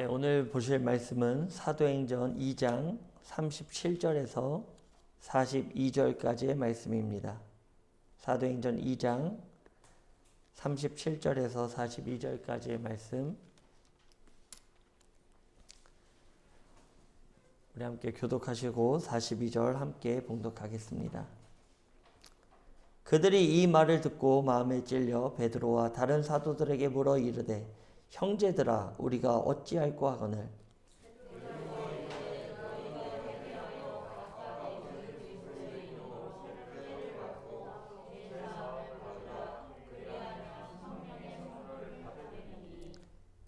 네, 오늘 보실 말씀은 사도행전 2장 37절에서 42절까지의 말씀입니다. 사도행전 2장 37절에서 42절까지의 말씀, 우리 함께 교독하시고 42절 함께 봉독하겠습니다. 그들이 이 말을 듣고 마음에 찔려 베드로와 다른 사도들에게 물어 이르되 형제들아 우리가 어찌할꼬 하거늘.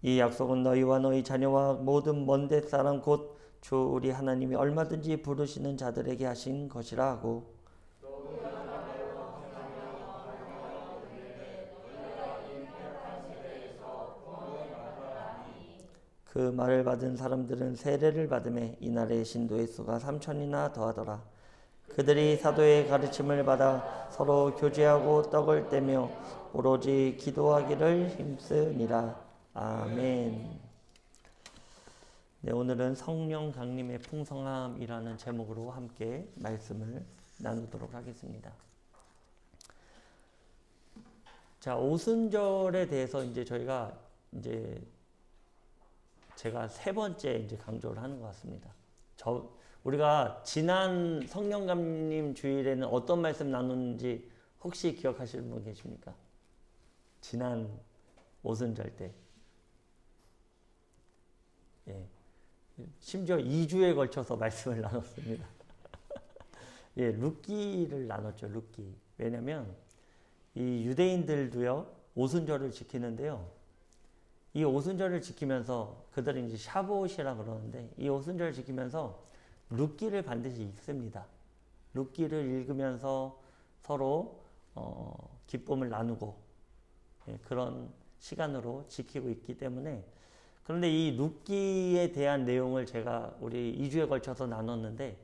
이 약속은 너희와 너희 자녀와 모든 먼데 사람 곧 주 우리 하나님이 얼마든지 부르시는 자들에게 하신 것이라 하고, 그 말을 받은 사람들은 세례를 받음에 이날의 신도의 수가 3,000이나 더하더라. 그들이 사도의 가르침을 받아 서로 교제하고 떡을 떼며 오로지 기도하기를 힘쓰니라. 아멘. 네, 오늘은 성령 강림의 풍성함이라는 제목으로 함께 말씀을 나누도록 하겠습니다. 자, 오순절에 대해서 제가 세 번째 강조를 하는 것 같습니다. 우리가 지난 성령 강림 주일에는 어떤 말씀 나눴는지 혹시 기억하시는 분 계십니까? 지난 오순절 때. 예. 심지어 2주에 걸쳐서 말씀을 나눴습니다. 예, 룻기를 나눴죠, 룻기. 왜냐면 이 유대인들도요, 오순절을 지키는데요. 이 오순절을 지키면서 그들은 이제 샤봇이라 그러는데 이 오순절을 지키면서 룻기를 반드시 읽습니다. 룻기를 읽으면서 서로 기쁨을 나누고 그런 시간으로 지키고 있기 때문에, 그런데 이 룻기에 대한 내용을 제가 우리 2주에 걸쳐서 나눴는데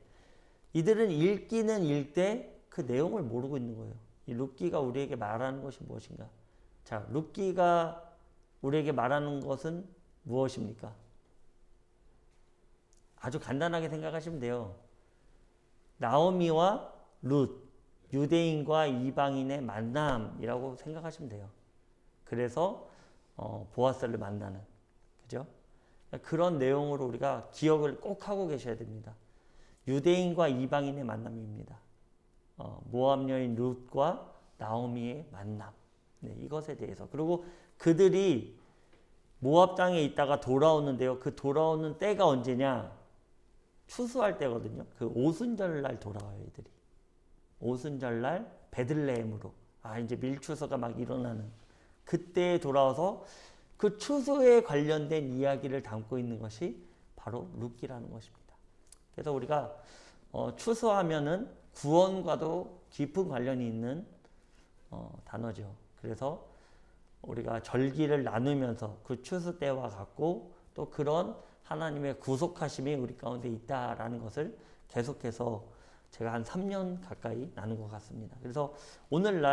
이들은 읽기는 읽되 그 내용을 모르고 있는 거예요. 이 룻기가 우리에게 말하는 것이 무엇인가? 자, 룻기가 우리에게 말하는 것은 무엇입니까? 아주 간단하게 생각하시면 돼요. 나오미와 룻, 유대인과 이방인의 만남이라고 생각하시면 돼요. 그래서 보아스를 만나는, 그죠? 그런 내용으로 우리가 기억을 꼭 하고 계셔야 됩니다. 유대인과 이방인의 만남입니다. 모압 여인 룻과 나오미의 만남. 네, 이것에 대해서. 그리고 그들이 모압 땅에 있다가 돌아오는데요. 그 돌아오는 때가 언제냐? 추수할 때거든요. 그 오순절 날 돌아와요, 이들이. 오순절 날 베들레헴으로. 이제 밀추수가 막 일어나는 그때에 돌아와서 그 추수에 관련된 이야기를 담고 있는 것이 바로 룻기라는 것입니다. 그래서 우리가 추수하면은 구원과도 깊은 관련이 있는 단어죠. 그래서 우리가 절기를 나누면서 그 추수 때와 같고 또 그런 하나님의 구속하심이 우리 가운데 있다라는 것을 계속해서 제가 한 3년 가까이 나눈 것 같습니다. 그래서 오늘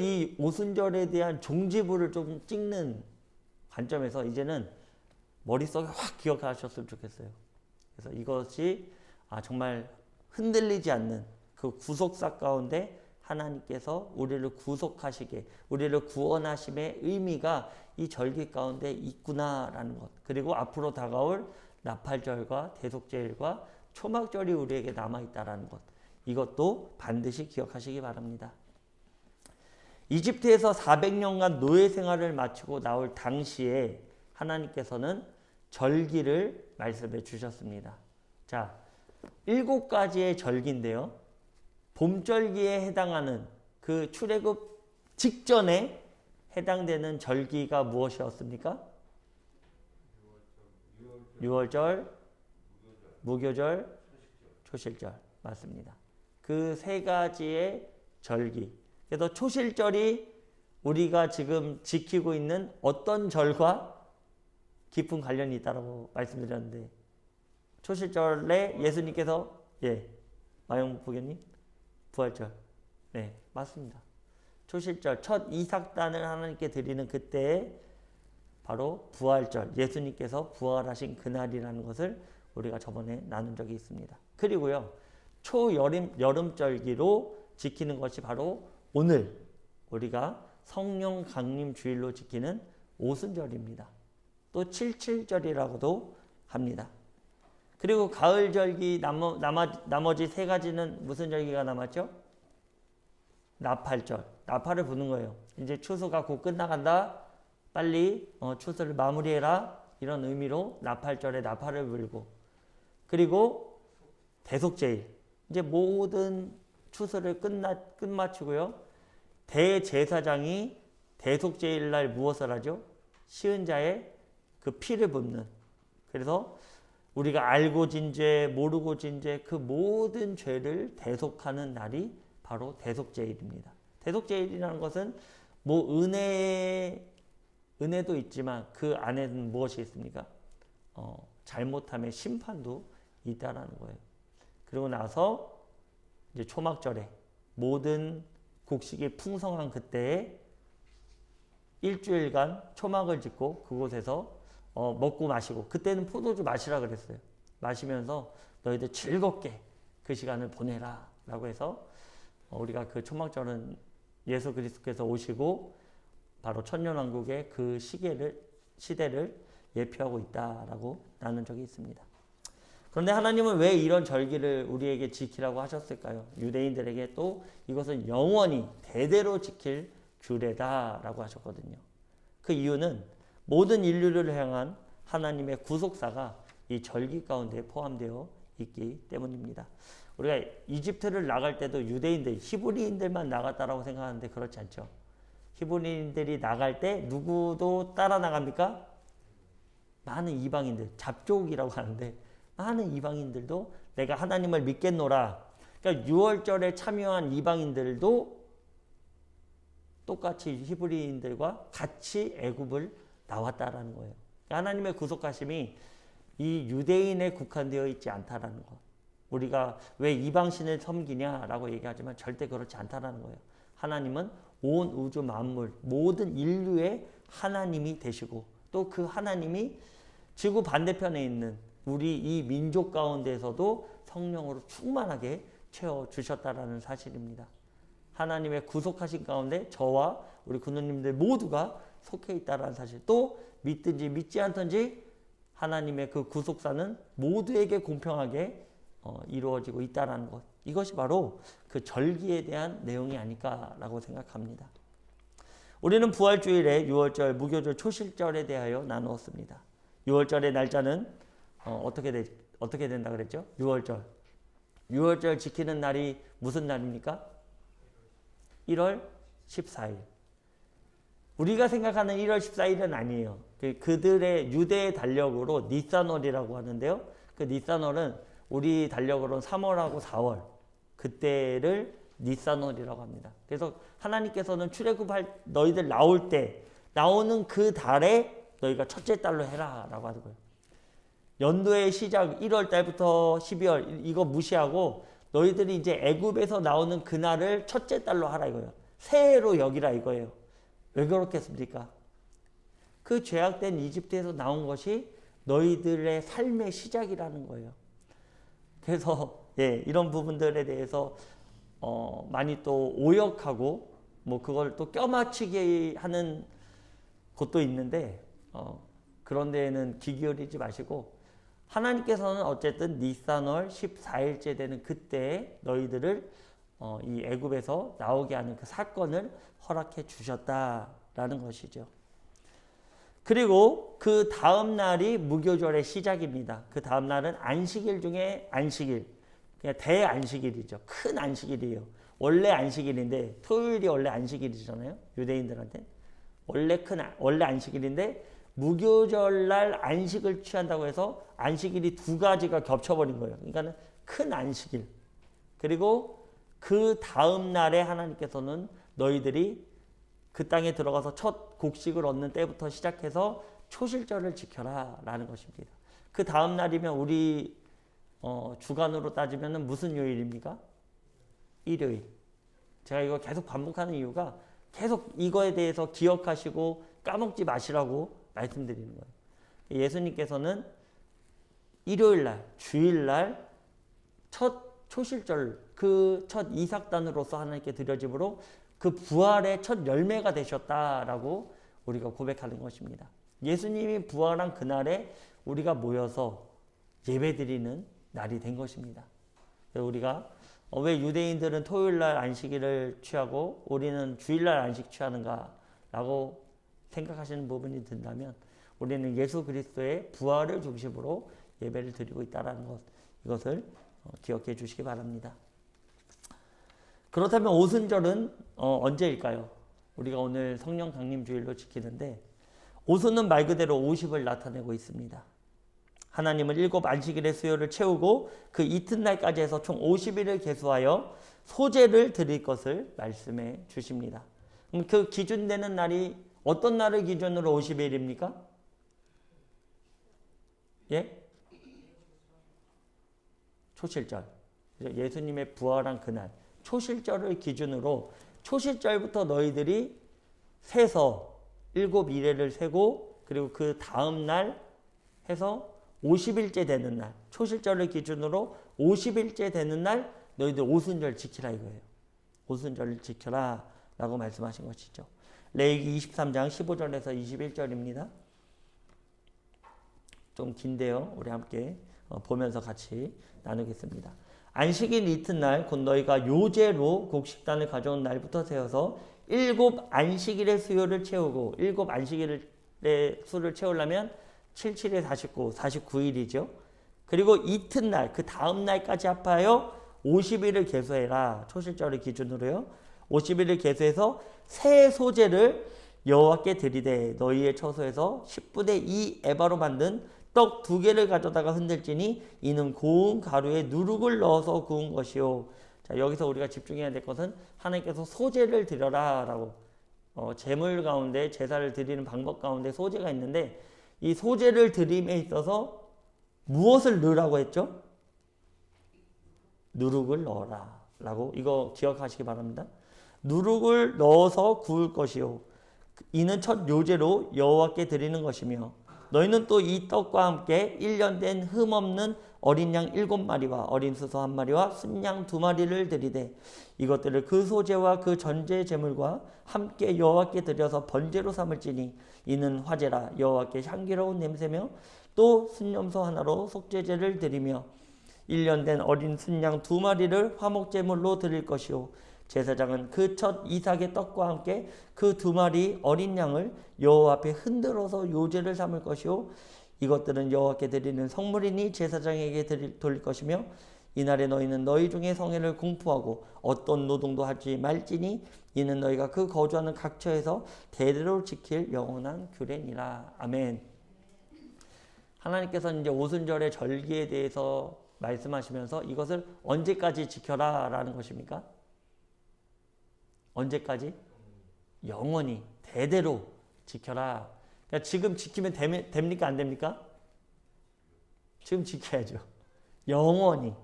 이 오순절에 대한 종지부를 좀 찍는 관점에서 이제는 머릿속에 확 기억하셨으면 좋겠어요. 그래서 이것이 정말 흔들리지 않는 그 구속사 가운데 하나님께서 우리를 구속하시게, 우리를 구원하심의 의미가 이 절기 가운데 있구나라는 것. 그리고 앞으로 다가올 나팔절과 대속제일과 초막절이 우리에게 남아있다라는 것. 이것도 반드시 기억하시기 바랍니다. 이집트에서 400년간 노예 생활을 마치고 나올 당시에 하나님께서는 절기를 말씀해 주셨습니다. 자, 7가지의 절기인데요. 봄절기에 해당하는 그 출애굽 직전에 해당되는 절기가 무엇이었습니까? 유월절, 무교절, 초실절. 맞습니다. 그 3가지의 절기. 그래서 초실절이 우리가 지금 지키고 있는 어떤 절과 깊은 관련이 있다고 말씀드렸는데, 초실절에 예수님께서 마영 부교님 부활절. 네, 맞습니다. 초실절 첫 이삭단을 하나님께 드리는 그때에 바로 부활절, 예수님께서 부활하신 그날이라는 것을 우리가 저번에 나눈 적이 있습니다. 그리고요, 여름절기로 지키는 것이 바로 오늘 우리가 성령 강림 주일로 지키는 오순절입니다. 또 77절이라고도 합니다. 그리고 가을절기 나머지 세 가지는 무슨 절기가 남았죠? 나팔절. 나팔을 부는 거예요. 이제 추수가 곧 끝나간다. 빨리 추수를 마무리해라. 이런 의미로 나팔절에 나팔을 불고, 그리고 대속제일. 이제 모든 추수를 끝마치고요. 대제사장이 대속제일날 무엇을 하죠? 시은자의 그 피를 붓는. 그래서 우리가 알고 진 죄, 모르고 진 죄, 그 모든 죄를 대속하는 날이 바로 대속제일입니다. 대속제일이라는 것은 뭐 은혜도 있지만 그 안에는 무엇이 있습니까? 잘못함의 심판도 있다라는 거예요. 그리고 나서 이제 초막절에 모든 곡식이 풍성한 그때에 일주일간 초막을 짓고 그곳에서 먹고 마시고, 그때는 포도주 마시라 그랬어요. 마시면서 너희들 즐겁게 그 시간을 보내라 라고 해서 우리가 그 초막절은 예수 그리스도께서 오시고 바로 천년왕국의 그 시대를 예표하고 있다라고 나눈 적이 있습니다. 그런데 하나님은 왜 이런 절기를 우리에게 지키라고 하셨을까요? 유대인들에게 또 이것은 영원히 대대로 지킬 규례다라고 하셨거든요. 그 이유는 모든 인류를 향한 하나님의 구속사가 이 절기 가운데 포함되어 있기 때문입니다. 우리가 이집트를 나갈 때도 유대인들, 히브리인들만 나갔다라고 생각하는데 그렇지 않죠. 히브리인들이 나갈 때 누구도 따라 나갑니까? 많은 이방인들, 잡족이라고 하는데 많은 이방인들도 내가 하나님을 믿겠노라. 그러니까 6월절에 참여한 이방인들도 똑같이 히브리인들과 같이 애굽을 나왔다라는 거예요. 하나님의 구속하심이 이 유대인에 국한되어 있지 않다라는 거. 우리가 왜 이방신을 섬기냐라고 얘기하지만 절대 그렇지 않다라는 거예요. 하나님은 온 우주 만물, 모든 인류의 하나님이 되시고, 또 그 하나님이 지구 반대편에 있는 우리 이 민족 가운데서도 성령으로 충만하게 채워주셨다라는 사실입니다. 하나님의 구속하신 가운데 저와 우리 군우님들 모두가 속해 있다라는 사실, 또 믿든지 믿지 않든지 하나님의 그 구속사는 모두에게 공평하게 이루어지고 있다는 것, 이것이 바로 그 절기에 대한 내용이 아닐까라고 생각합니다. 우리는 부활주일에 6월절, 무교절, 초실절에 대하여 나누었습니다. 6월절의 날짜는 어떻게 된다 그랬죠? 6월절. 6월절 지키는 날이 무슨 날입니까? 1월 14일. 우리가 생각하는 1월 14일은 아니에요. 그들의 유대의 달력으로 니산월이라고 하는데요. 그 니산월은 우리 달력으로는 3월하고 4월, 그때를 니산월이라고 합니다. 그래서 하나님께서는 출애굽할 너희들 나올 때, 나오는 그 달에 너희가 첫째 달로 해라 라고 하는 거예요. 연도의 시작 1월 달부터 12월 이거 무시하고 너희들이 이제 애굽에서 나오는 그날을 첫째 달로 하라 이거예요. 새해로 여기라 이거예요. 왜 그렇겠습니까? 그 죄악된 이집트에서 나온 것이 너희들의 삶의 시작이라는 거예요. 그래서 이런 부분들에 대해서 많이 또 오역하고 뭐 그걸 또 껴맞추게 하는 곳도 있는데 그런 데에는 귀 기울이지 마시고, 하나님께서는 어쨌든 니산월 14일째 되는 그때 너희들을 이 애굽에서 나오게 하는 그 사건을 허락해 주셨다라는 것이죠. 그리고 그 다음 날이 무교절의 시작입니다. 그 다음 날은 안식일 중에 안식일, 그냥 대안식일이죠. 큰 안식일이에요. 원래 안식일인데, 토요일이 원래 안식일이잖아요. 유대인들한테 원래 안식일인데 무교절날 안식을 취한다고 해서 안식일이 두 가지가 겹쳐버린 거예요. 그러니까는 큰 안식일. 그리고 그 다음 날에 하나님께서는 너희들이 그 땅에 들어가서 첫 곡식을 얻는 때부터 시작해서 초실절을 지켜라 라는 것입니다. 그 다음 날이면 우리 주간으로 따지면 무슨 요일입니까? 일요일. 제가 이거 계속 반복하는 이유가 계속 이거에 대해서 기억하시고 까먹지 마시라고 말씀드리는 거예요. 예수님께서는 일요일날, 주일날 첫 초실절, 그 첫 이삭단으로서 하나님께 드려짐으로 그 부활의 첫 열매가 되셨다라고 우리가 고백하는 것입니다. 예수님이 부활한 그날에 우리가 모여서 예배드리는 날이 된 것입니다. 우리가 왜 유대인들은 토요일날 안식일을 취하고 우리는 주일날 안식 취하는가 라고 생각하시는 부분이 든다면 우리는 예수 그리스도의 부활을 중심으로 예배를 드리고 있다는 것, 이것을 기억해 주시기 바랍니다. 그렇다면 오순절은 언제일까요? 우리가 오늘 성령 강림 주일로 지키는데 오순은 말 그대로 50을 나타내고 있습니다. 하나님은 7 안식일의 수요를 채우고 그 이튿날까지 해서 총 50일을 계수하여 소제를 드릴 것을 말씀해 주십니다. 그럼 그 기준되는 날이 어떤 날을 기준으로 50일입니까? 예? 초실절. 예수님의 부활한 그날. 초실절을 기준으로 초실절부터 너희들이 세서 7일을 세고 그리고 그 다음 날 해서 50일째 되는 날, 초실절을 기준으로 50일째 되는 날 너희들 오순절 지키라 이거예요. 오순절을 지켜라 라고 말씀하신 것이죠. 레위기 23장 15절에서 21절입니다. 좀 긴데요. 우리 함께 보면서 같이 나누겠습니다. 안식일 이튿날 곧 너희가 요제로 곡식단을 가져온 날부터 세어서 7 안식일의 수요를 채우고 7 안식일의 수를 채우려면 7, 7에 49, 49일이죠. 그리고 이튿날, 그 다음 날까지 합하여 50일을 계수해라. 초실절을 기준으로요. 50일을 계수해서 새 소제를 여호와께 드리되 너희의 처소에서 10분의 2 에바로 만든 떡 2개를 가져다가 흔들지니 이는 고운 가루에 누룩을 넣어서 구운 것이요. 자, 여기서 우리가 집중해야 될 것은 하나님께서 소제를 드려라 라고 제물 가운데 제사를 드리는 방법 가운데 소제가 있는데 이 소제를 드림에 있어서 무엇을 넣으라고 했죠? 누룩을 넣어라 라고 이거 기억하시기 바랍니다. 누룩을 넣어서 구울 것이요 이는 첫 요제로 여호와께 드리는 것이며 너희는 또 이 떡과 함께 1년 된 흠없는 어린 양 7마리와 어린 수소 1마리와 순양 2마리를 드리되 이것들을 그 소제와 그 전제 제물과 함께 여호와께 드려서 번제로 삼을지니 이는 화제라 여호와께 향기로운 냄새며 또 순염소 하나로 속죄제를 드리며 1년 된 어린 순양 2마리를 화목제물로 드릴 것이요 제사장은 그 첫 이삭의 떡과 함께 그 2마리 어린 양을 여호와 앞에 흔들어서 요제를 삼을 것이요 이것들은 여호와께 드리는 성물이니 제사장에게 돌릴 것이며 이날에 너희는 너희 중에 성회를 공포하고 어떤 노동도 하지 말지니 이는 너희가 그 거주하는 각처에서 대대로 지킬 영원한 규례니라. 아멘. 하나님께서는 이제 오순절의 절기에 대해서 말씀하시면서 이것을 언제까지 지켜라 라는 것입니까? 언제까지? 영원히 대대로 지켜라. 그러니까 지금 지키면 됩니까? 안 됩니까? 지금 지켜야죠. 영원히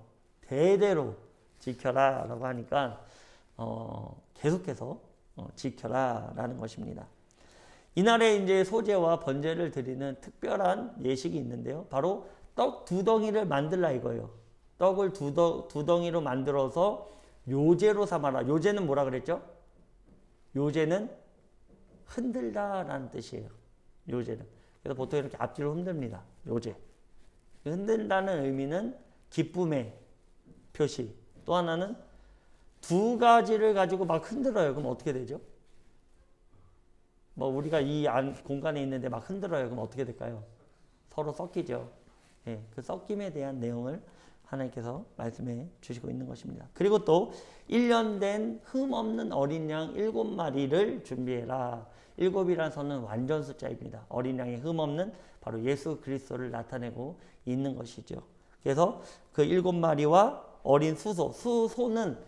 대대로 지켜라 라고 하니까 계속해서 지켜라 라는 것입니다. 이날에 이제 소제와 번제를 드리는 특별한 예식이 있는데요. 바로 떡 2덩이를 만들라 이거예요. 떡을 두 덩이로 만들어서 요제로 삼아라. 요제는 뭐라 그랬죠? 요제는 흔들다라는 뜻이에요. 요제는. 그래서 보통 이렇게 앞뒤로 흔듭니다. 요제. 흔든다는 의미는 기쁨의 표시. 또 하나는 2가지를 가지고 막 흔들어요. 그럼 어떻게 되죠? 뭐 우리가 이 공간에 있는데 막 흔들어요. 그럼 어떻게 될까요? 서로 섞이죠. 예, 그 섞임에 대한 내용을 하나님께서 말씀해 주시고 있는 것입니다. 그리고 또 1년 된 흠없는 어린 양 7마리를 준비해라. 7이라는 선은 완전 숫자입니다. 어린 양의 흠없는 바로 예수 그리스도를 나타내고 있는 것이죠. 그래서 그 7마리와 어린 수소는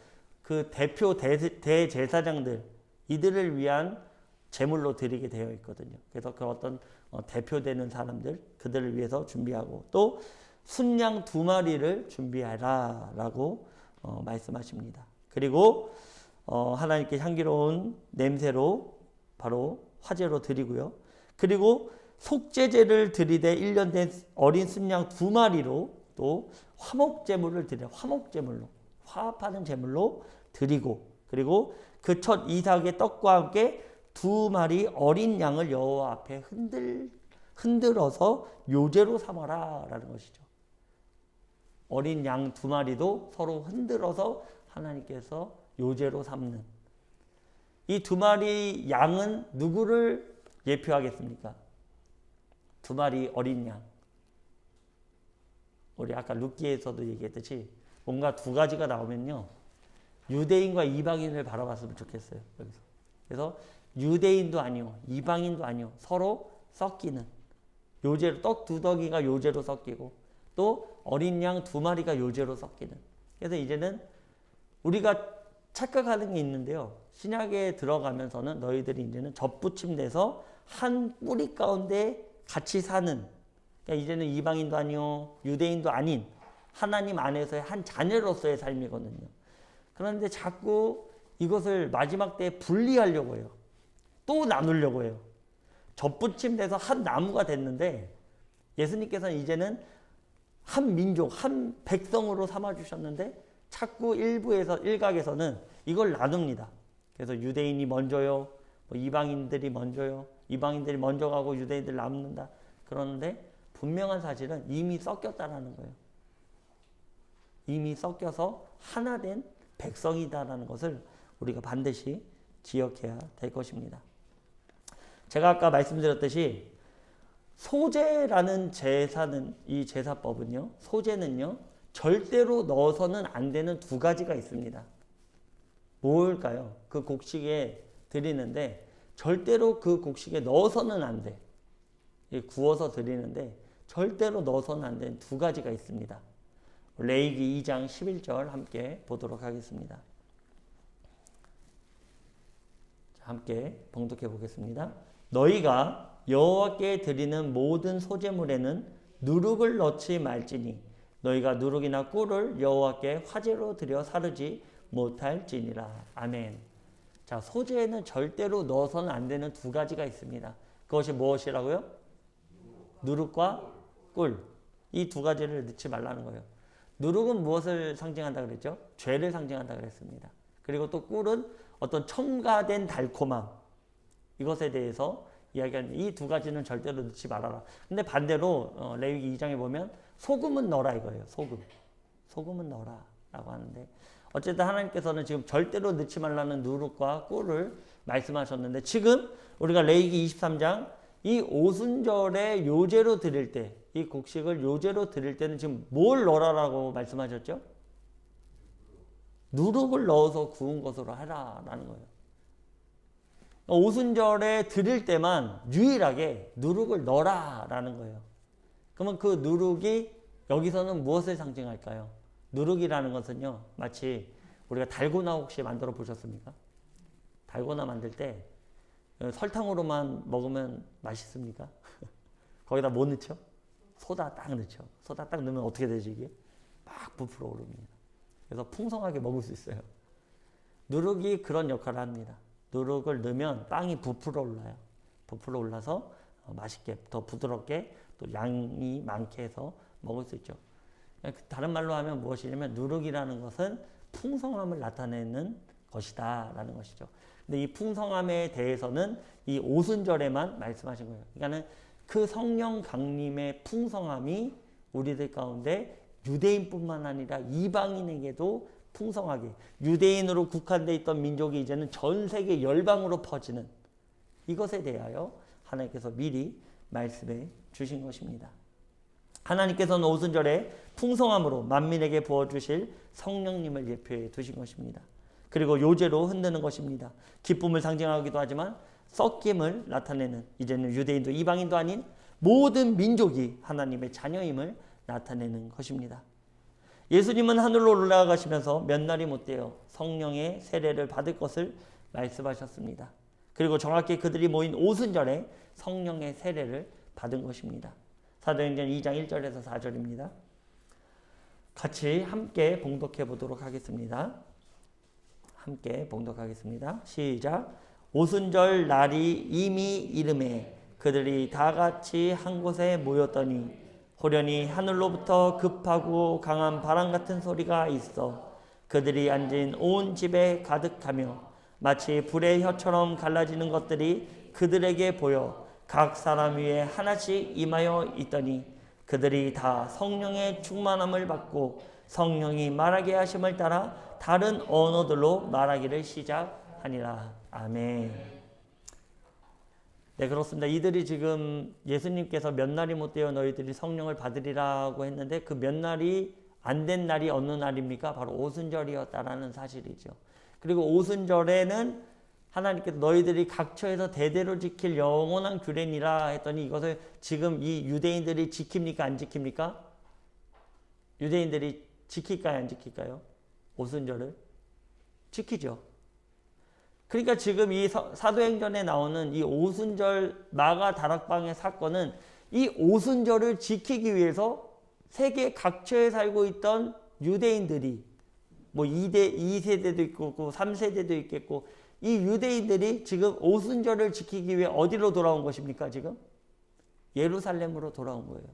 그 대표 대제사장들 이들을 위한 제물로 드리게 되어 있거든요. 그래서 그 어떤 대표되는 사람들 그들을 위해서 준비하고 또 순양 2마리를 준비하라 라고 말씀하십니다. 그리고 하나님께 향기로운 냄새로 바로 화제로 드리고요. 그리고 속죄제를 드리되 1년 된 어린 순양 2마리로 또 화목제물을 드려 화목제물로 화합하는 제물로 드리고 그리고 그 첫 이삭의 떡과 함께 2마리 어린 양을 여호와 앞에 흔들어서 요제로 삼아라 라는 것이죠. 어린 양 2마리도 서로 흔들어서 하나님께서 요제로 삼는 이 2마리 양은 누구를 예표하겠습니까? 2마리 어린 양. 우리 아까 룻기에서도 얘기했듯이 뭔가 2가지가 나오면요. 유대인과 이방인을 바라봤으면 좋겠어요. 여기서. 그래서 유대인도 아니요. 이방인도 아니요. 서로 섞이는. 요제로 떡 2덩이가 요제로 섞이고 또 어린 양 2마리가 요제로 섞이는. 그래서 이제는 우리가 착각하는 게 있는데요. 신약에 들어가면서는 너희들이 이제는 접붙임돼서 한 뿌리 가운데 같이 사는 그러니까 이제는 이방인도 아니요 유대인도 아닌 하나님 안에서의 한 자녀로서의 삶이거든요. 그런데 자꾸 이것을 마지막 때에 분리하려고 해요. 또 나누려고 해요. 접붙임돼서 한 나무가 됐는데 예수님께서는 이제는 한 민족, 한 백성으로 삼아주셨는데 자꾸 일각에서는 이걸 나눕니다. 그래서 유대인이 먼저요, 뭐 이방인들이 먼저요, 이방인들이 먼저 가고 유대인들 남는다. 그러는데 분명한 사실은 이미 섞였다라는 거예요. 이미 섞여서 하나 된 백성이다라는 것을 우리가 반드시 기억해야 될 것입니다. 제가 아까 말씀드렸듯이 소제라는 제사는 이 제사법은요. 소제는요. 절대로 넣어서는 안 되는 2가지가 있습니다. 뭘까요? 그 곡식에 드리는데 절대로 그 곡식에 넣어서는 안 돼. 구워서 드리는데 절대로 넣어서는 안 되는 2가지가 있습니다. 레위기 2장 11절 함께 보도록 하겠습니다. 함께 봉독해 보겠습니다. 너희가 여호와께 드리는 모든 소제물에는 누룩을 넣지 말지니 너희가 누룩이나 꿀을 여호와께 화제로 드려 사르지 못할지니라. 아멘. 자, 소제에는 절대로 넣어서는 안 되는 2가지가 있습니다. 그것이 무엇이라고요? 누룩과 꿀. 이 2가지를 넣지 말라는 거예요. 누룩은 무엇을 상징한다 그랬죠? 죄를 상징한다 그랬습니다. 그리고 또 꿀은 어떤 첨가된 달콤함. 이것에 대해서 이야기하는 이 2가지는 절대로 넣지 말아라. 근데 반대로 레위기 2장에 보면 소금은 넣어라 이거예요. 소금은 넣어라 라고 하는데 어쨌든 하나님께서는 지금 절대로 넣지 말라는 누룩과 꿀을 말씀하셨는데 지금 우리가 레위기 23장 이 오순절에 요제로 드릴 때 이 곡식을 요제로 드릴 때는 지금 뭘 넣어라라고 말씀하셨죠? 누룩을 넣어서 구운 것으로 하라라는 거예요. 오순절에 드릴 때만 유일하게 누룩을 넣어라라는 거예요. 그러면 그 누룩이 여기서는 무엇을 상징할까요? 누룩이라는 것은요. 마치 우리가 달고나 혹시 만들어 보셨습니까? 달고나 만들 때 설탕으로만 먹으면 맛있습니까? 거기다 뭐 넣죠? 소다 딱 넣죠. 소다 딱 넣으면 어떻게 되지 이게? 막 부풀어 오릅니다. 그래서 풍성하게 먹을 수 있어요. 누룩이 그런 역할을 합니다. 누룩을 넣으면 빵이 부풀어 올라요. 부풀어 올라서 맛있게 더 부드럽게 또 양이 많게 해서 먹을 수 있죠. 다른 말로 하면 무엇이냐면 누룩이라는 것은 풍성함을 나타내는 것이다 라는 것이죠. 근데 이 풍성함에 대해서는 이 오순절에만 말씀하신 거예요. 그러니까는 그 성령 강림의 풍성함이 우리들 가운데 유대인뿐만 아니라 이방인에게도 풍성하게 유대인으로 국한되어 있던 민족이 이제는 전 세계 열방으로 퍼지는 이것에 대하여 하나님께서 미리 말씀해 주신 것입니다. 하나님께서는 오순절에 풍성함으로 만민에게 부어주실 성령님을 예표해 두신 것입니다. 그리고 요제로 흔드는 것입니다. 기쁨을 상징하기도 하지만 섞임을 나타내는 이제는 유대인도 이방인도 아닌 모든 민족이 하나님의 자녀임을 나타내는 것입니다. 예수님은 하늘로 올라가시면서 몇 날이 못되어 성령의 세례를 받을 것을 말씀하셨습니다. 그리고 정확히 그들이 모인 오순절에 성령의 세례를 받은 것입니다. 사도행전 2장 1절에서 4절입니다. 같이 함께 봉독해 보도록 하겠습니다. 함께 봉독하겠습니다. 시작. 오순절 날이 이미 이름에 그들이 다 같이 한 곳에 모였더니 호련히 하늘로부터 급하고 강한 바람 같은 소리가 있어 그들이 앉은 온 집에 가득하며 마치 불의 혀처럼 갈라지는 것들이 그들에게 보여 각 사람 위에 하나씩 임하여 있더니 그들이 다 성령의 충만함을 받고 성령이 말하게 하심을 따라 다른 언어들로 말하기를 시작하니라. 아멘. 네, 그렇습니다. 이들이 지금 예수님께서 몇 날이 못되어 너희들이 성령을 받으리라고 했는데 그 몇 날이 안 된 날이 어느 날입니까? 바로 오순절이었다라는 사실이죠. 그리고 오순절에는 하나님께서 너희들이 각처에서 대대로 지킬 영원한 규례니라 했더니 이것을 지금 이 유대인들이 지킵니까? 안 지킵니까? 유대인들이 지킬까요? 안 지킬까요? 오순절을? 지키죠. 그러니까 지금 이 사도행전에 나오는 이 오순절 마가 다락방의 사건은 이 오순절을 지키기 위해서 세계 각처에 살고 있던 유대인들이 뭐 2세대도 있고 3세대도 있겠고 이 유대인들이 지금 오순절을 지키기 위해 어디로 돌아온 것입니까? 지금 예루살렘으로 돌아온 거예요.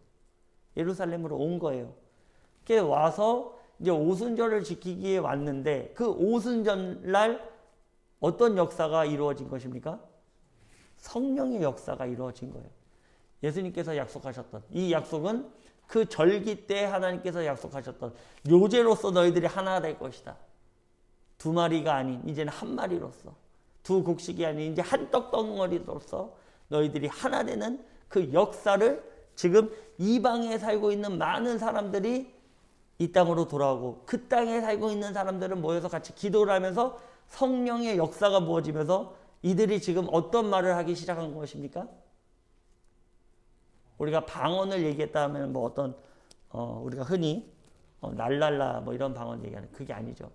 예루살렘으로 온 거예요. 그래서 와서 이제 오순절을 지키기 위해 왔는데 그 오순절날 어떤 역사가 이루어진 것입니까? 성령의 역사가 이루어진 거예요. 예수님께서 약속하셨던 이 약속은 그 절기 때 하나님께서 약속하셨던 요제로서 너희들이 하나 될 것이다. 두 마리가 아닌 이제는 한 마리로서 두 곡식이 아닌 이제 한 떡덩어리로서 너희들이 하나 되는 그 역사를 지금 이방에 살고 있는 많은 사람들이 이 땅으로 돌아오고 그 땅에 살고 있는 사람들은 모여서 같이 기도를 하면서 성령의 역사가 부어지면서 이들이 지금 어떤 말을 하기 시작한 것입니까? 우리가 방언을 얘기했다 하면 뭐 어떤 우리가 흔히 날랄라 뭐 이런 방언 얘기하는 그게 아니죠.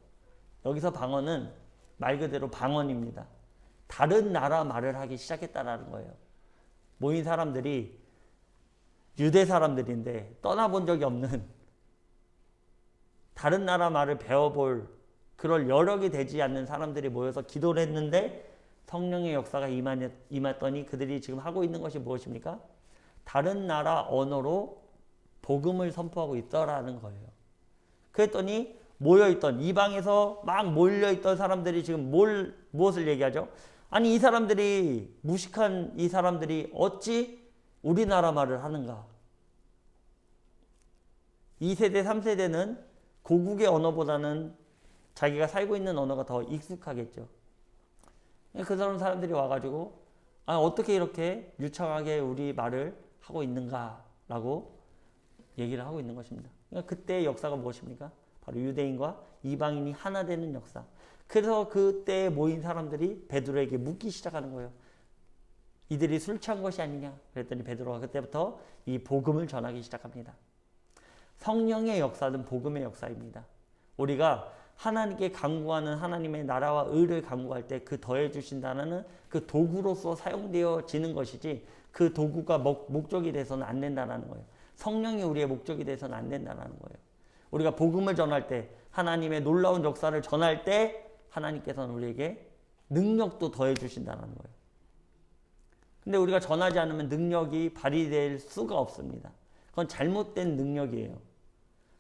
여기서 방언은 말 그대로 방언입니다. 다른 나라 말을 하기 시작했다라는 거예요. 모인 사람들이 유대 사람들인데 떠나본 적이 없는 다른 나라 말을 배워볼 그럴 여력이 되지 않는 사람들이 모여서 기도를 했는데 성령의 역사가 임했더니 그들이 지금 하고 있는 것이 무엇입니까? 다른 나라 언어로 복음을 선포하고 있더라는 거예요. 그랬더니 모여있던 이방에서 막 몰려있던 사람들이 지금 무엇을 얘기하죠? 아니 이 사람들이 무식한 이 사람들이 어찌 우리나라 말을 하는가? 2세대 3세대는 고국의 언어보다는 자기가 살고 있는 언어가 더 익숙하겠죠. 그 사람들이 와가지고 어떻게 이렇게 유창하게 우리 말을 하고 있는가라고 얘기를 하고 있는 것입니다. 그러니까 그때의 역사가 무엇입니까? 바로 유대인과 이방인이 하나 되는 역사. 그래서 그때 모인 사람들이 베드로에게 묻기 시작하는 거예요. 이들이 술 취한 것이 아니냐? 그랬더니 베드로가 그때부터 이 복음을 전하기 시작합니다. 성령의 역사는 복음의 역사입니다. 우리가 하나님께 간구하는 하나님의 나라와 의를 간구할 때 그 더해 주신다는 그 도구로서 사용되어지는 것이지 그 도구가 목적이 돼서는 안 된다는 거예요. 성령이 우리의 목적이 돼서는 안 된다는 거예요. 우리가 복음을 전할 때 하나님의 놀라운 역사를 전할 때 하나님께서는 우리에게 능력도 더해 주신다는 거예요. 근데 우리가 전하지 않으면 능력이 발휘될 수가 없습니다. 그건 잘못된 능력이에요.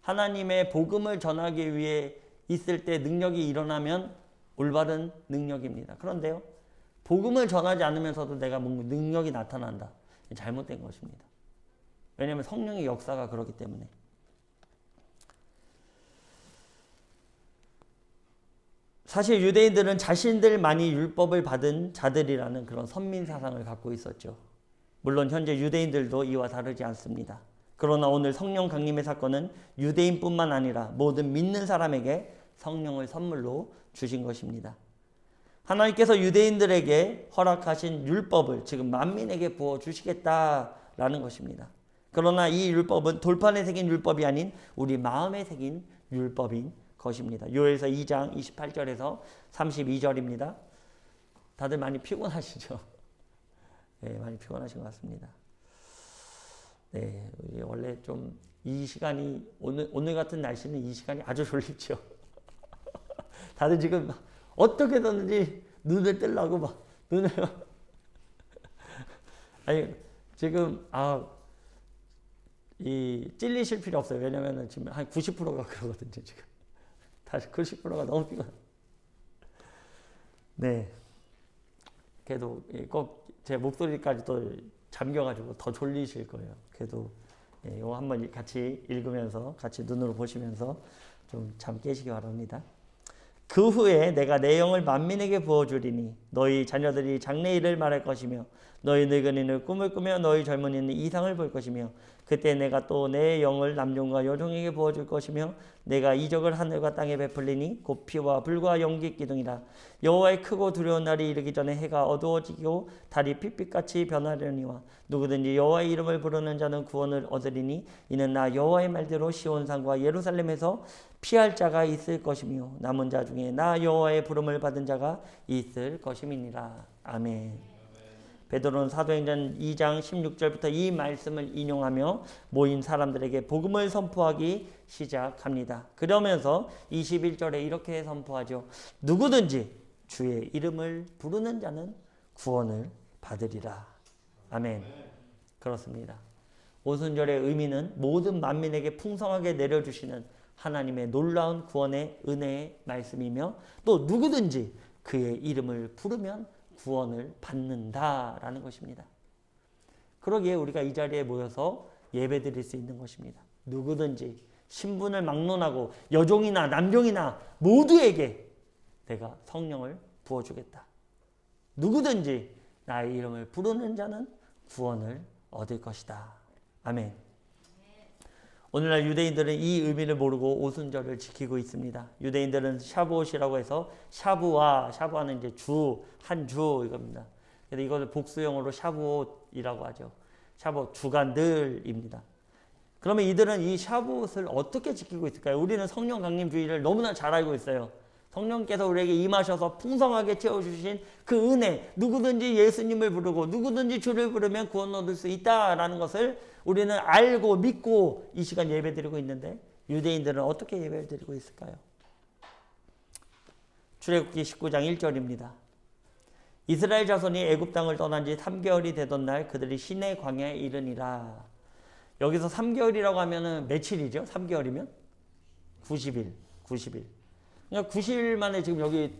하나님의 복음을 전하기 위해 있을 때 능력이 일어나면 올바른 능력입니다. 그런데요, 복음을 전하지 않으면서도 내가 뭔가 능력이 나타난다. 잘못된 것입니다. 왜냐하면 성령의 역사가 그렇기 때문에. 사실 유대인들은 자신들만이 율법을 받은 자들이라는 그런 선민 사상을 갖고 있었죠. 물론 현재 유대인들도 이와 다르지 않습니다. 그러나 오늘 성령 강림의 사건은 유대인뿐만 아니라 모든 믿는 사람에게 성령을 선물로 주신 것입니다. 하나님께서 유대인들에게 허락하신 율법을 지금 만민에게 부어주시겠다라는 것입니다. 그러나 이 율법은 돌판에 새긴 율법이 아닌 우리 마음에 새긴 율법인 것입니다. 요엘서 2장 28절에서 32절입니다. 다들 많이 피곤하시죠? 네, 많이 피곤하신 것 같습니다. 네, 원래 좀 이 시간이 오늘 같은 날씨는 이 시간이 아주 졸립죠. 다들 지금 어떻게든지 눈을 뜨려고 막 눈을 아니 지금 이 찔리실 필요 없어요. 왜냐면은 지금 한 90%가 그러거든요. 지금 다시 90%가 너무 피곤. 네. 그래도 꼭 제 목소리까지 또 잠겨가지고 더 졸리실 거예요. 그래도 이거 한번 같이 읽으면서 같이 눈으로 보시면서 좀 잠 깨시기 바랍니다. 그 후에 내가 내 영을 만민에게 부어주리니 너희 자녀들이 장래일을 말할 것이며 너희 늙은이는 꿈을 꾸며 너희 젊은이는 이상을 볼 것이며 그때 내가 또 내 영을 남종과 여종에게 부어줄 것이며 내가 이적을 하늘과 땅에 베풀리니 곧 피와 불과 연기 기둥이라. 여호와의 크고 두려운 날이 이르기 전에 해가 어두워지고 달이 핏빛같이 변하려니와 누구든지 여호와의 이름을 부르는 자는 구원을 얻으리니 이는 나 여호와의 말대로 시온산과 예루살렘에서 피할 자가 있을 것이며 남은 자 중에 나 여호와의 부름을 받은 자가 있을 것임이니라. 아멘. 베드로는 사도행전 2장 16절부터 이 말씀을 인용하며 모인 사람들에게 복음을 선포하기 시작합니다. 그러면서 21절에 이렇게 선포하죠. 누구든지 주의 이름을 부르는 자는 구원을 받으리라. 아멘. 그렇습니다. 오순절의 의미는 모든 만민에게 풍성하게 내려주시는 하나님의 놀라운 구원의 은혜의 말씀이며 또 누구든지 그의 이름을 부르면 구원을 받는다라는 것입니다. 그러기에 우리가 이 자리에 모여서 예배드릴 수 있는 것입니다. 누구든지 신분을 막론하고 여종이나 남종이나 모두에게 내가 성령을 부어주겠다. 누구든지 나의 이름을 부르는 자는 구원을 얻을 것이다. 아멘. 오늘날 유대인들은 이 의미를 모르고 오순절을 지키고 있습니다. 유대인들은 샤부옷이라고 해서 샤부하는 이제 주, 한 주 이겁니다. 그래서 이것을 복수형으로 샤부옷이라고 하죠. 샤부옷, 주간들입니다. 그러면 이들은 이 샤부옷을 어떻게 지키고 있을까요? 우리는 성령 강림주의를 너무나 잘 알고 있어요. 성령께서 우리에게 임하셔서 풍성하게 채워주신 그 은혜, 누구든지 예수님을 부르고 누구든지 주를 부르면 구원 얻을 수 있다라는 것을 우리는 알고 믿고 이 시간 예배드리고 있는데 유대인들은 어떻게 예배를 드리고 있을까요? 출애굽기 19장 1절입니다. 이스라엘 자손이 애굽 땅을 떠난 지 3개월이 되던 날 그들이 시내 광야에 이르니라. 여기서 3개월이라고 하면은 며칠이죠? 3개월이면 90일. 그러니까 90일 만에 지금 여기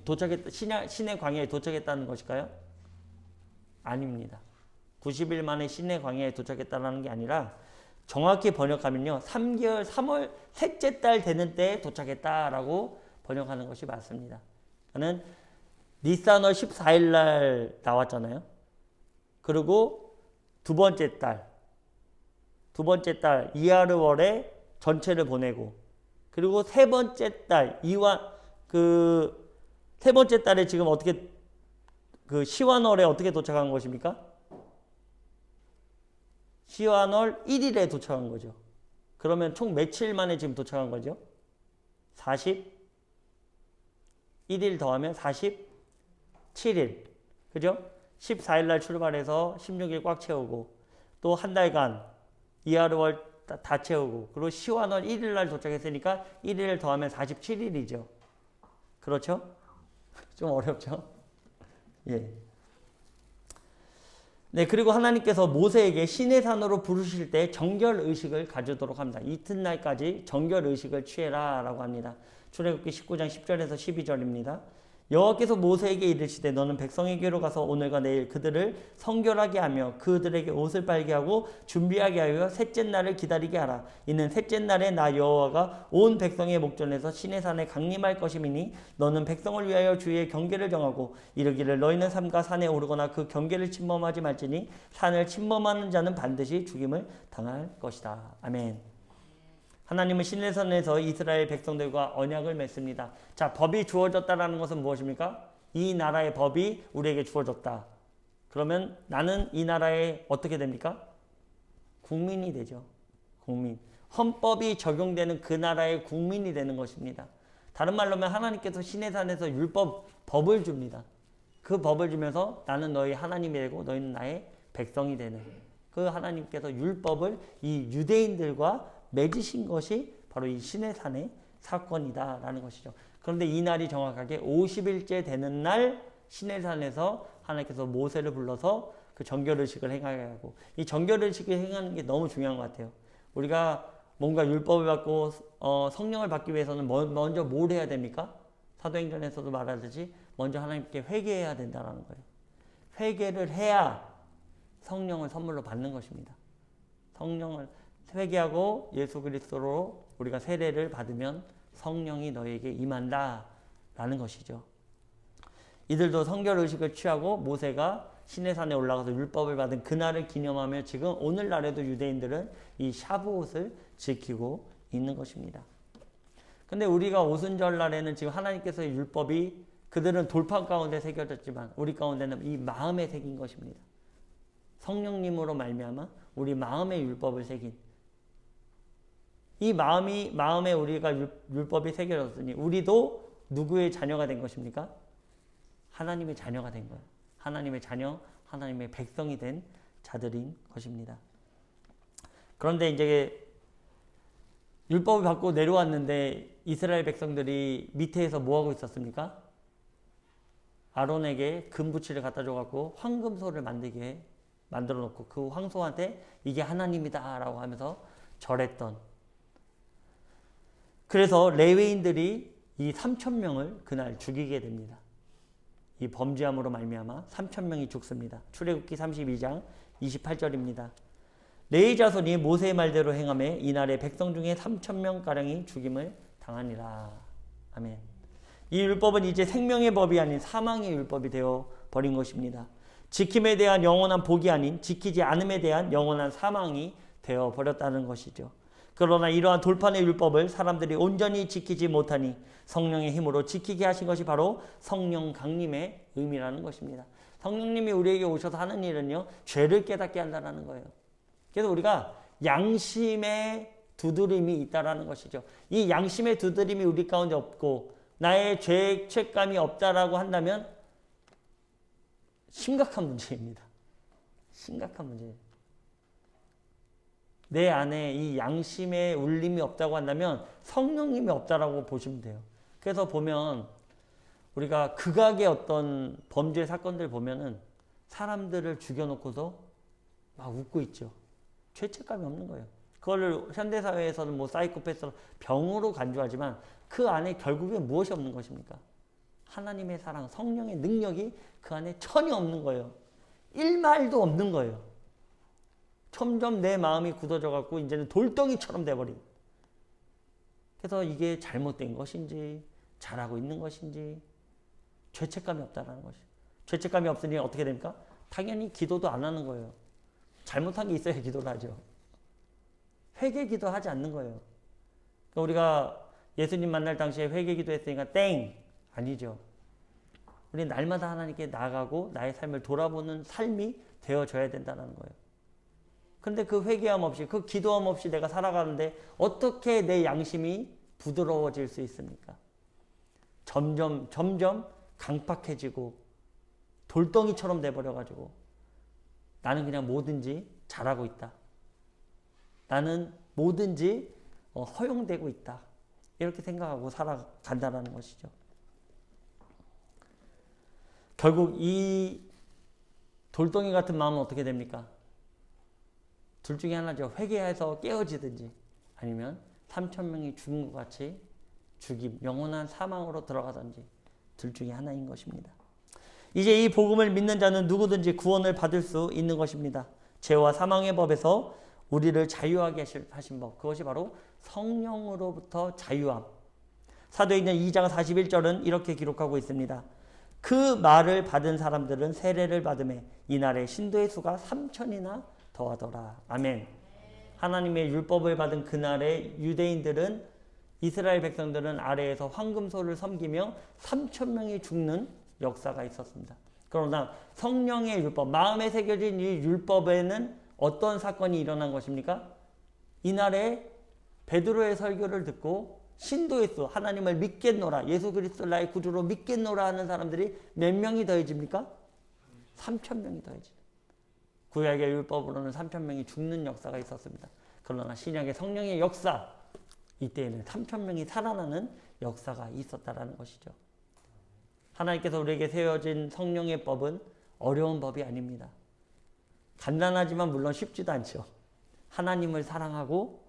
시내 광야에 도착했다는 것일까요? 아닙니다. 90일 만에 시내 광야에 도착했다는 게 아니라 정확히 번역하면요. 3개월 3월 셋째 달 되는 때에 도착했다라고 번역하는 것이 맞습니다. 저는 니산월 14일 날 나왔잖아요. 그리고 두 번째 달 이하르월에 전체를 보내고 그리고 세 번째 달 세 번째 달에 지금 어떻게 시완월에 어떻게 도착한 것입니까? 시완월 1일에 도착한 거죠. 그러면 총 며칠 만에 지금 도착한 거죠? 41일 더하면 47일. 그죠? 14일 날 출발해서 16일 꽉 채우고 또 한 달간 이하르월 다 채우고 그리고 시완월 1일 날 도착했으니까 1일 더하면 47일이죠. 그렇죠? 좀 어렵죠? 예. 네, 그리고 하나님께서 모세에게 시내산으로 부르실 때 정결의식을 가지도록 합니다. 이튿날까지 정결의식을 취해라 라고 합니다. 출애굽기 19장 10절에서 12절입니다. 여호와께서 모세에게 이르시되 너는 백성에게로 가서 오늘과 내일 그들을 성결하게 하며 그들에게 옷을 빨게 하고 준비하게 하여 셋째 날을 기다리게 하라. 이는 셋째 날에 나 여호와가 온 백성의 목전에서 시내산에 강림할 것임이니 너는 백성을 위하여 주의 경계를 정하고 이르기를 너희는 삼가 산에 오르거나 그 경계를 침범하지 말지니 산을 침범하는 자는 반드시 죽임을 당할 것이다. 아멘. 하나님은 시내산에서 이스라엘 백성들과 언약을 맺습니다. 자, 법이 주어졌다라는 것은 무엇입니까? 이 나라의 법이 우리에게 주어졌다. 그러면 나는 이 나라에 어떻게 됩니까? 국민이 되죠. 국민. 헌법이 적용되는 그 나라의 국민이 되는 것입니다. 다른 말로 하면 하나님께서 시내산에서 법을 줍니다. 그 법을 주면서 나는 너희 하나님이 되고 너희는 나의 백성이 되는 그 하나님께서 율법을 이 유대인들과 맺으신 것이 바로 이 시내산의 사건이다라는 것이죠. 그런데 이 날이 정확하게 50일째 되는 날 시내산에서 하나님께서 모세를 불러서 그 정결의식을 행하게 하고, 이 정결의식을 행하는 게 너무 중요한 것 같아요. 우리가 뭔가 율법을 받고 성령을 받기 위해서는 먼저 뭘 해야 됩니까? 사도행전에서도 말하듯이 먼저 하나님께 회개해야 된다는 거예요. 회개를 해야 성령을 선물로 받는 것입니다. 성령을 회개하고 예수 그리스도로 우리가 세례를 받으면 성령이 너에게 임한다 라는 것이죠. 이들도 성결의식을 취하고 모세가 시내산에 올라가서 율법을 받은 그날을 기념하며 지금 오늘날에도 유대인들은 이 샤브옷을 지키고 있는 것입니다. 근데 우리가 오순절날에는 지금 하나님께서의 율법이 그들은 돌판 가운데 새겨졌지만 우리 가운데는 이 마음에 새긴 것입니다. 성령님으로 말미암아 우리 마음의 율법을 새긴, 이 마음에 우리가 율법이 새겨졌으니 우리도 누구의 자녀가 된 것입니까? 하나님의 자녀가 된 거예요. 하나님의 자녀, 하나님의 백성이 된 자들인 것입니다. 그런데 이제 율법을 받고 내려왔는데 이스라엘 백성들이 밑에서 뭐하고 있었습니까? 아론에게 금부치를 갖다 줘갖고 황금소를 만들어 놓고 그 황소한테 이게 하나님이다 라고 하면서 절했던, 그래서 레위인들이 이 3,000명을 그날 죽이게 됩니다. 이 범죄함으로 말미암아 3,000명이 죽습니다. 출애굽기 32장 28절입니다. 레위 자손이 모세의 말대로 행하매 이날에 백성 중에 3,000명가량이 죽임을 당하니라. 아멘. 이 율법은 이제 생명의 법이 아닌 사망의 율법이 되어 버린 것입니다. 지킴에 대한 영원한 복이 아닌 지키지 않음에 대한 영원한 사망이 되어 버렸다는 것이죠. 그러나 이러한 돌판의 율법을 사람들이 온전히 지키지 못하니 성령의 힘으로 지키게 하신 것이 바로 성령 강림의 의미라는 것입니다. 성령님이 우리에게 오셔서 하는 일은요, 죄를 깨닫게 한다는 거예요. 그래서 우리가 양심의 두드림이 있다라는 것이죠. 이 양심의 두드림이 우리 가운데 없고 나의 죄책감이 없다라고 한다면 심각한 문제입니다. 심각한 문제예요. 내 안에 이 양심의 울림이 없다고 한다면 성령님이 없다라고 보시면 돼요. 그래서 보면 우리가 극악의 어떤 범죄 사건들 보면은 사람들을 죽여놓고서 막 웃고 있죠. 죄책감이 없는 거예요. 그걸 현대사회에서는 뭐 사이코패스 병으로 간주하지만 그 안에 결국엔 무엇이 없는 것입니까? 하나님의 사랑, 성령의 능력이 그 안에 전혀 없는 거예요. 일말도 없는 거예요. 점점 내 마음이 굳어져 갖고 이제는 돌덩이처럼 돼버린. 그래서 이게 잘못된 것인지 잘하고 있는 것인지 죄책감이 없다는 것이. 죄책감이 없으니 어떻게 됩니까? 당연히 기도도 안 하는 거예요. 잘못한 게 있어야 기도를 하죠. 회개 기도하지 않는 거예요. 그러니까 우리가 예수님 만날 당시에 회개 기도했으니까 땡! 아니죠. 우리 날마다 하나님께 나아가고 나의 삶을 돌아보는 삶이 되어져야 된다는 거예요. 근데 그 회개함 없이, 그 기도함 없이 내가 살아가는데 어떻게 내 양심이 부드러워질 수 있습니까? 점점 강팍해지고 돌덩이처럼 돼버려가지고 나는 그냥 뭐든지 잘하고 있다. 나는 뭐든지 허용되고 있다. 이렇게 생각하고 살아간다는 것이죠. 결국 이 돌덩이 같은 마음은 어떻게 됩니까? 둘 중에 하나죠. 회개해서 깨어지든지 아니면 3,000명이 죽은 것 같이 죽임, 영원한 사망으로 들어가든지 둘 중에 하나인 것입니다. 이제 이 복음을 믿는 자는 누구든지 구원을 받을 수 있는 것입니다. 죄와 사망의 법에서 우리를 자유하게 하신 법, 그것이 바로 성령으로부터 자유함. 사도행전 2장 41절은 이렇게 기록하고 있습니다. 그 말을 받은 사람들은 세례를 받음에 이날에 신도의 수가 3,000이나 더하더라. 아멘. 하나님의 율법을 받은 그날에 유대인들은, 이스라엘 백성들은 아래에서 황금소를 섬기며 3,000명이 죽는 역사가 있었습니다. 그러나 성령의 율법, 마음에 새겨진 이 율법에는 어떤 사건이 일어난 것입니까? 이날에 베드로의 설교를 듣고 신도의 수, 하나님을 믿겠노라, 예수 그리스도를 나의 구주로 믿겠노라 하는 사람들이 몇 명이 더해집니까? 3,000명이 더해집니다. 구약의 율법으로는 3,000명이 죽는 역사가 있었습니다. 그러나 신약의 성령의 역사, 이때에는 3,000명이 살아나는 역사가 있었다라는 것이죠. 하나님께서 우리에게 세워진 성령의 법은 어려운 법이 아닙니다. 간단하지만 물론 쉽지도 않죠. 하나님을 사랑하고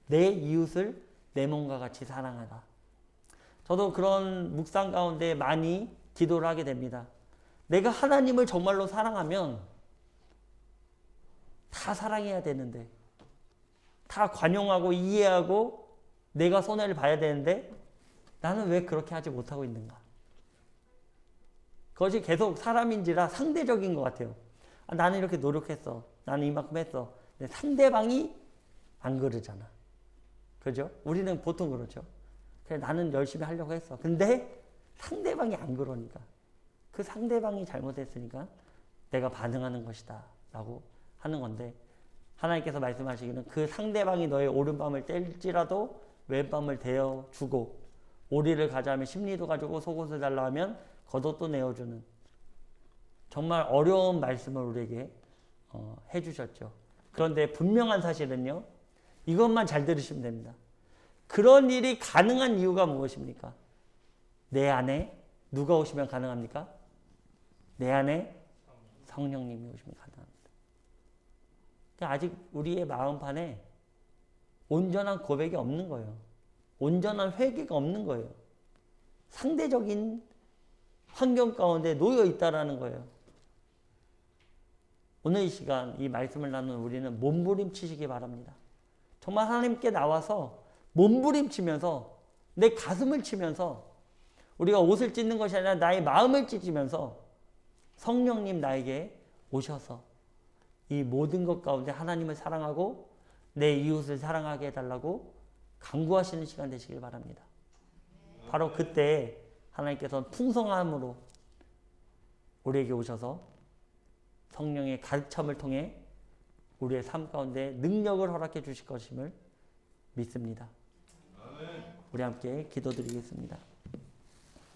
내 이웃을 내 몸과 같이 사랑하라. 저도 그런 묵상 가운데 많이 기도를 하게 됩니다. 내가 하나님을 정말로 사랑하면 다 사랑해야 되는데, 다 관용하고 이해하고 내가 손해를 봐야 되는데 나는 왜 그렇게 하지 못하고 있는가? 그것이 계속 사람인지라 상대적인 것 같아요. 나는 이렇게 노력했어. 나는 이만큼 했어. 근데 상대방이 안 그러잖아. 그죠? 우리는 보통 그렇죠. 그래, 나는 열심히 하려고 했어. 근데 상대방이 안 그러니까. 그 상대방이 잘못했으니까 내가 반응하는 것이다. 라고 하는 건데, 하나님께서 말씀하시기는 그 상대방이 너의 오른밤을 뗄지라도 왼밤을 대어주고, 오리를 가져가면 심리도 가지고 속옷을 달라 하면 겉옷도 내어주는, 정말 어려운 말씀을 우리에게 해주셨죠. 그런데 분명한 사실은요, 이것만 잘 들으시면 됩니다. 그런 일이 가능한 이유가 무엇입니까? 내 안에 누가 오시면 가능합니까? 내 안에 성령님이 오시면 가능합니다. 아직 우리의 마음판에 온전한 고백이 없는 거예요. 온전한 회개가 없는 거예요. 상대적인 환경 가운데 놓여 있다라는 거예요. 오늘 이 시간 이 말씀을 나눈 우리는 몸부림치시기 바랍니다. 정말 하나님께 나와서 몸부림치면서 내 가슴을 치면서, 우리가 옷을 찢는 것이 아니라 나의 마음을 찢으면서 성령님 나에게 오셔서 이 모든 것 가운데 하나님을 사랑하고 내 이웃을 사랑하게 해달라고 간구하시는 시간 되시길 바랍니다. 바로 그때 하나님께서는 풍성함으로 우리에게 오셔서 성령의 가르침을 통해 우리의 삶 가운데 능력을 허락해 주실 것임을 믿습니다. 우리 함께 기도드리겠습니다.